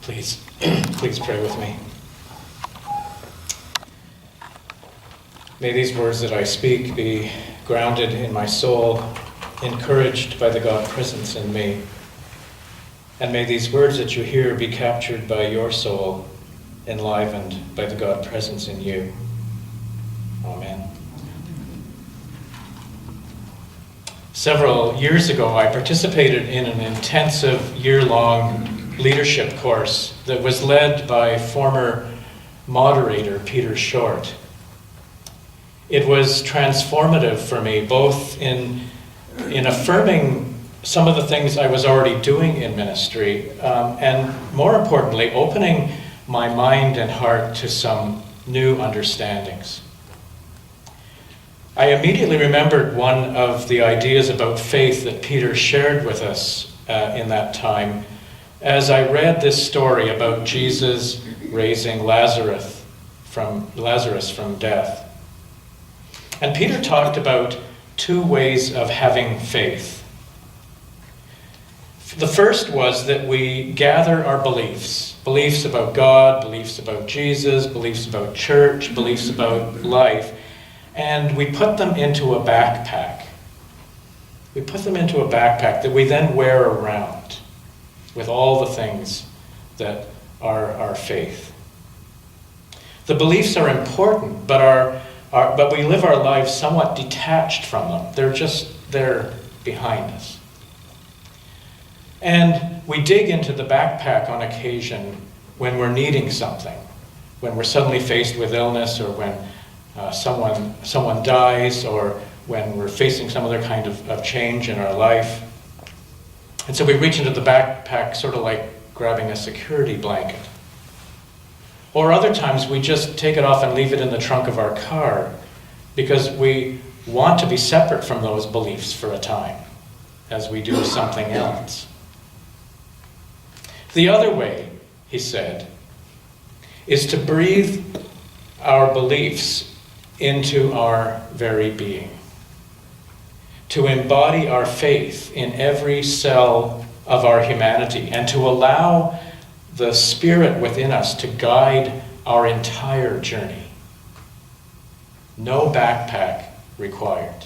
Please, please pray with me. May these words that I speak be grounded in my soul, encouraged by the God presence in me. And may these words that you hear be captured by your soul, enlivened by the God presence in you. Amen. Several years ago, I participated in an intensive year-long leadership course that was led by former moderator Peter Short. It was transformative for me, both in affirming some of the things I was already doing in ministry, and more importantly, opening my mind and heart to some new understandings. I immediately remembered one of the ideas about faith that Peter shared with us in that time, as I read this story about Jesus raising Lazarus from death. And Peter talked about two ways of having faith. The first was that we gather our beliefs about God, beliefs about Jesus, beliefs about church, beliefs about life, and we put them into a backpack. We put them into a backpack that we then wear around with all the things that are our faith. The beliefs are important, but we live our lives somewhat detached from them. They're just there behind us. And we dig into the backpack on occasion when we're needing something, when we're suddenly faced with illness, or when someone dies, or when we're facing some other kind of change in our life. And so we reach into the backpack sort of like grabbing a security blanket. Or other times we just take it off and leave it in the trunk of our car because we want to be separate from those beliefs for a time as we do something else. The other way, he said, is to breathe our beliefs into our very being, to embody our faith in every cell of our humanity, and to allow the Spirit within us to guide our entire journey. No backpack required.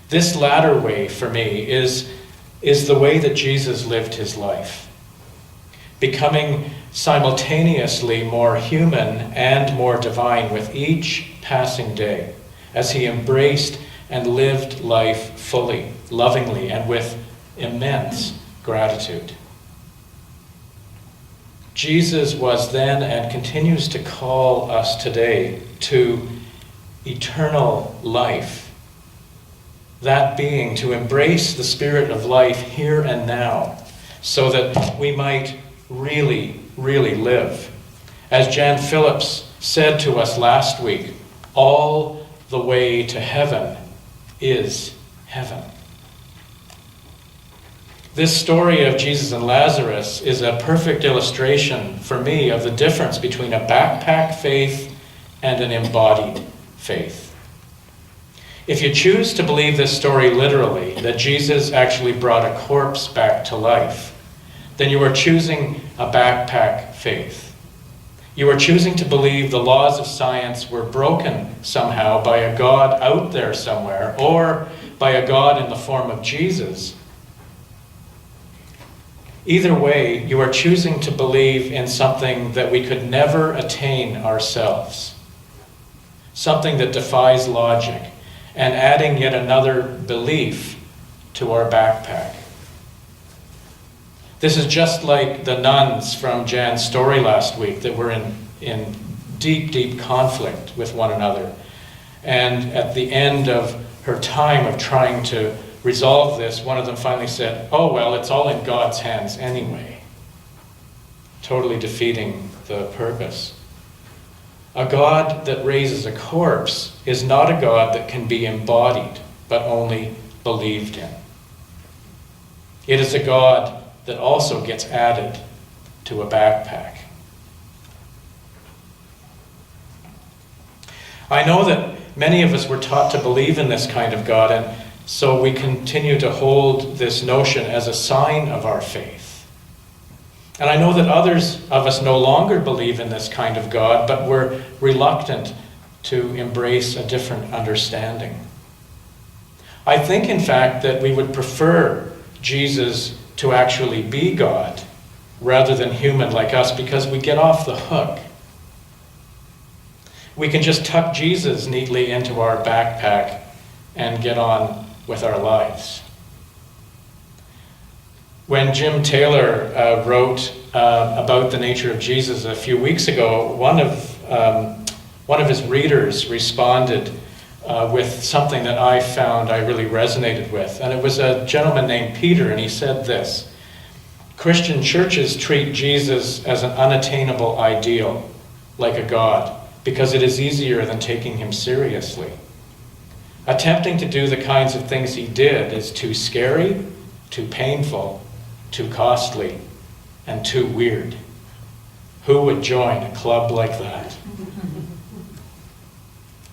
This latter way, for me, is the way that Jesus lived his life, becoming simultaneously more human and more divine with each passing day, as he embraced and lived life fully, lovingly, and with immense gratitude. Jesus was then and continues to call us today to eternal life. That being, to embrace the spirit of life here and now, so that we might really, really live. As Jan Phillips said to us last week, all the way to heaven is heaven. This story of Jesus and Lazarus is a perfect illustration for me of the difference between a backpack faith and an embodied faith. If you choose to believe this story literally, that Jesus actually brought a corpse back to life, then you are choosing a backpack faith. You are choosing to believe the laws of science were broken somehow by a God out there somewhere, or by a God in the form of Jesus. Either way, you are choosing to believe in something that we could never attain ourselves, something that defies logic, and adding yet another belief to our backpack. This is just like the nuns from Jan's story last week that were in deep, deep conflict with one another. And at the end of her time of trying to resolve this, one of them finally said, "Oh, well, it's all in God's hands anyway," totally defeating the purpose. A God that raises a corpse is not a God that can be embodied, but only believed in. It is a God that also gets added to a backpack. I know that many of us were taught to believe in this kind of God, and so we continue to hold this notion as a sign of our faith. And I know that others of us no longer believe in this kind of God, but we're reluctant to embrace a different understanding. I think, in fact, that we would prefer Jesus to actually be God rather than human like us, because we get off the hook. We can just tuck Jesus neatly into our backpack and get on with our lives. When Jim Taylor wrote about the nature of Jesus a few weeks ago, one of his readers responded with something that I found I really resonated with. And it was a gentleman named Peter, and he said this: Christian churches treat Jesus as an unattainable ideal, like a god, because it is easier than taking him seriously. Attempting to do the kinds of things he did is too scary, too painful, too costly, and too weird. Who would join a club like that?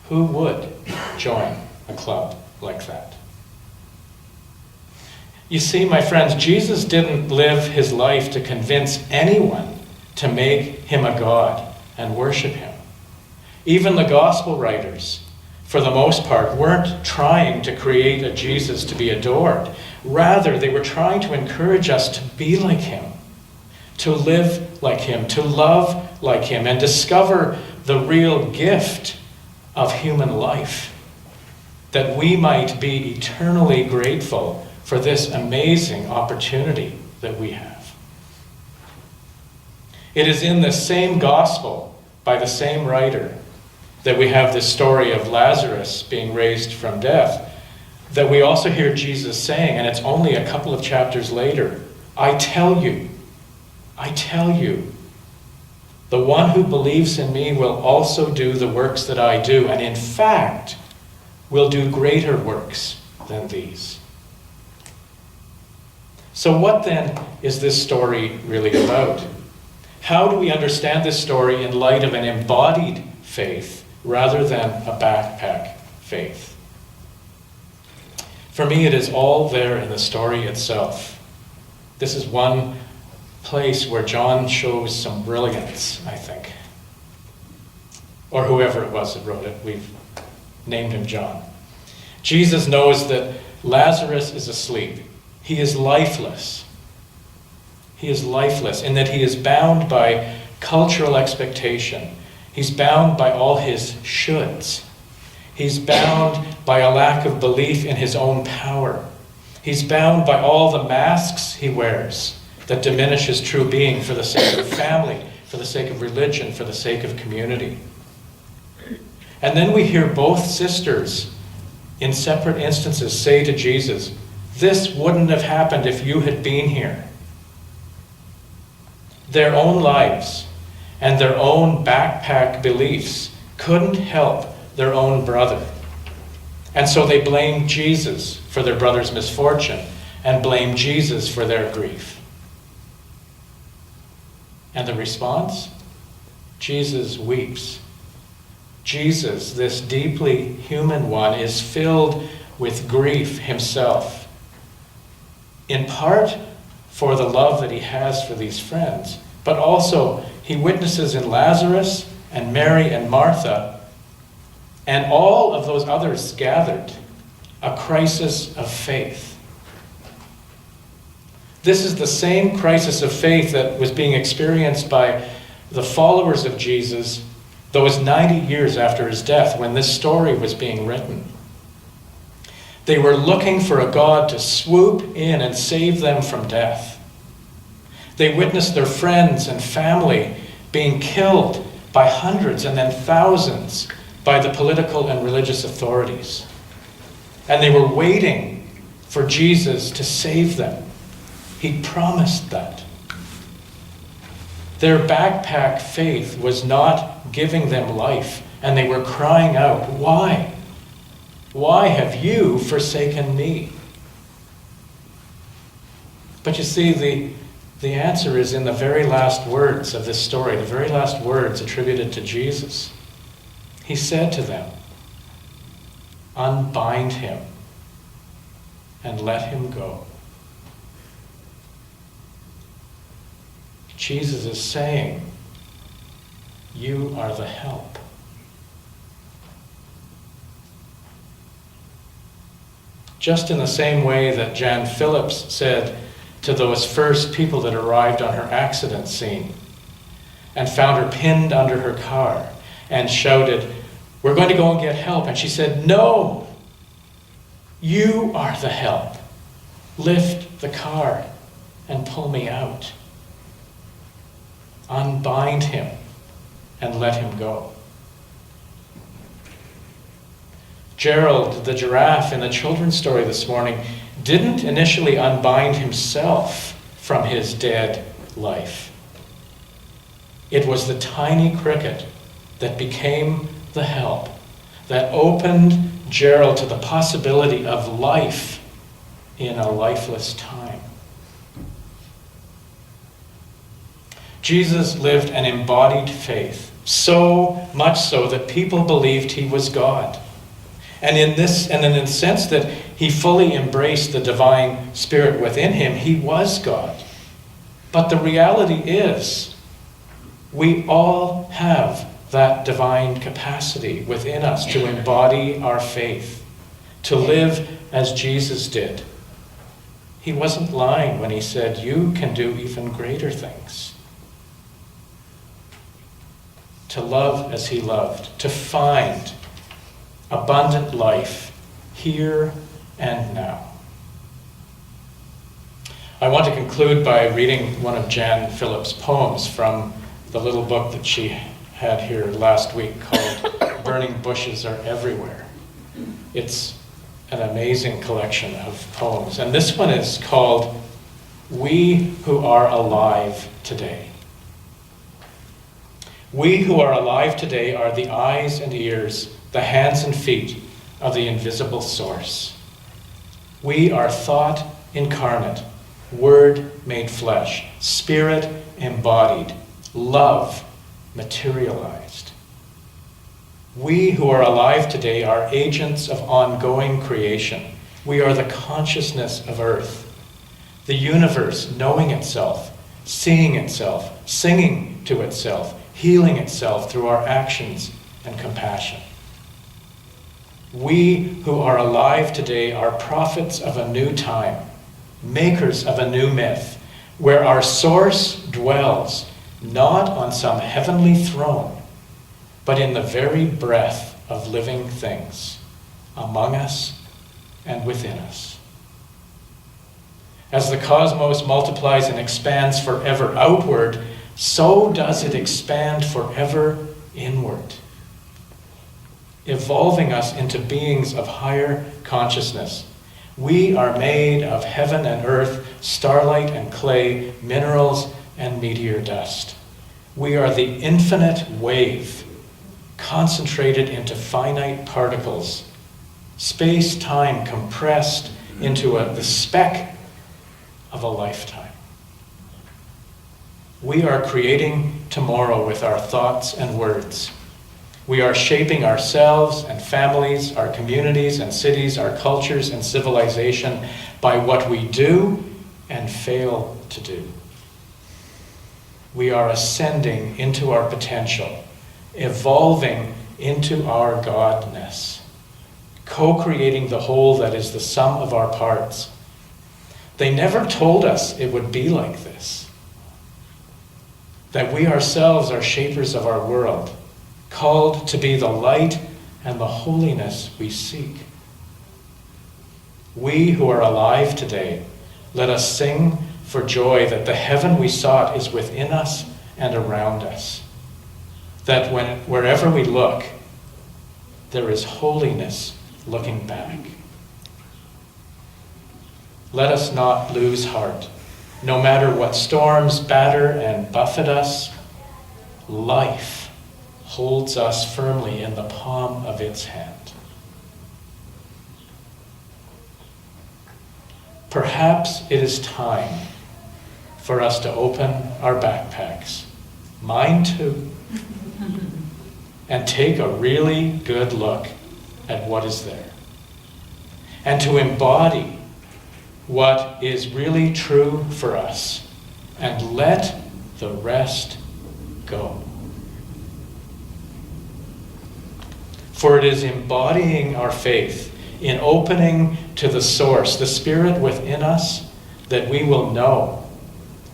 Who would join a club like that? You see, my friends, Jesus didn't live his life to convince anyone to make him a god and worship him. Even the gospel writers, for the most part, weren't trying to create a Jesus to be adored. Rather, they were trying to encourage us to be like him, to live like him, to love like him, and discover the real gift of human life, that we might be eternally grateful for this amazing opportunity that we have. It is in the same gospel, by the same writer, that we have this story of Lazarus being raised from death, that we also hear Jesus saying, and it's only a couple of chapters later, I tell you, the one who believes in me will also do the works that I do, and in fact, will do greater works than these. So what then is this story really about? How do we understand this story in light of an embodied faith rather than a backpack faith? For me, it is all there in the story itself. This is one place where John shows some brilliance, I think. Or whoever it was that wrote it. We've named him John. Jesus knows that Lazarus is asleep. He is lifeless. He is lifeless in that he is bound by cultural expectation. He's bound by all his shoulds. He's bound by a lack of belief in his own power. He's bound by all the masks he wears that diminish his true being for the sake of family, for the sake of religion, for the sake of community. And then we hear both sisters in separate instances say to Jesus, this wouldn't have happened if you had been here. Their own lives and their own backpack beliefs couldn't help their own brother. And so they blame Jesus for their brother's misfortune and blame Jesus for their grief. And the response? Jesus weeps. Jesus, this deeply human one, is filled with grief himself. In part for the love that he has for these friends, but also he witnesses in Lazarus and Mary and Martha and all of those others gathered a crisis of faith. This is the same crisis of faith that was being experienced by the followers of Jesus those 90 years after his death, when this story was being written. They were looking for a God to swoop in and save them from death. They witnessed their friends and family being killed by hundreds and then thousands by the political and religious authorities. And they were waiting for Jesus to save them. He promised that. Their backpack faith was not giving them life, and they were crying out, why? Why have you forsaken me? But you see, the answer is in the very last words of this story, the very last words attributed to Jesus. He said to them, unbind him and let him go. Jesus is saying, you are the help. Just in the same way that Jan Phillips said to those first people that arrived on her accident scene and found her pinned under her car and shouted, we're going to go and get help. And she said, no, you are the help. Lift the car and pull me out. Unbind him and let him go. Gerald, the giraffe in the children's story this morning, didn't initially unbind himself from his dead life. It was the tiny cricket that became the help, that opened Gerald to the possibility of life in a lifeless time. Jesus lived an embodied faith, so much so that people believed he was God. And in the sense that he fully embraced the divine spirit within him, he was God. But the reality is, we all have that divine capacity within us to embody our faith, to live as Jesus did. He wasn't lying when he said, you can do even greater things. To love as he loved, to find abundant life here and now. I want to conclude by reading one of Jan Phillips' poems from the little book that she had here last week called Burning Bushes Are Everywhere. It's an amazing collection of poems. And this one is called We Who Are Alive Today. We who are alive today are the eyes and ears, the hands and feet of the invisible source. We are thought incarnate, word made flesh, spirit embodied, love materialized. We who are alive today are agents of ongoing creation. We are the consciousness of earth, the universe knowing itself, seeing itself, singing to itself, healing itself through our actions and compassion. We who are alive today are prophets of a new time, makers of a new myth, where our source dwells not on some heavenly throne, but in the very breath of living things, among us and within us. As the cosmos multiplies and expands forever outward, so does it expand forever inward, evolving us into beings of higher consciousness. We are made of heaven and earth, starlight and clay, minerals and meteor dust. We are the infinite wave, concentrated into finite particles, space-time compressed into the speck of a lifetime. We are creating tomorrow with our thoughts and words. We are shaping ourselves and families, our communities and cities, our cultures and civilization by what we do and fail to do. We are ascending into our potential, evolving into our godness, co-creating the whole that is the sum of our parts. They never told us it would be like this, that we ourselves are shapers of our world, called to be the light and the holiness we seek. We who are alive today, let us sing for joy that the heaven we sought is within us and around us. That wherever we look, there is holiness looking back. Let us not lose heart. No matter what storms batter and buffet us, life holds us firmly in the palm of its hand. Perhaps it is time for us to open our backpacks, mine too, and take a really good look at what is there, and to embody what is really true for us, and let the rest go. For it is embodying our faith in opening to the source, the Spirit within us, that we will know,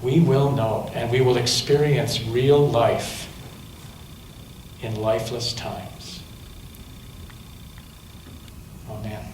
and we will experience real life in lifeless times. Amen.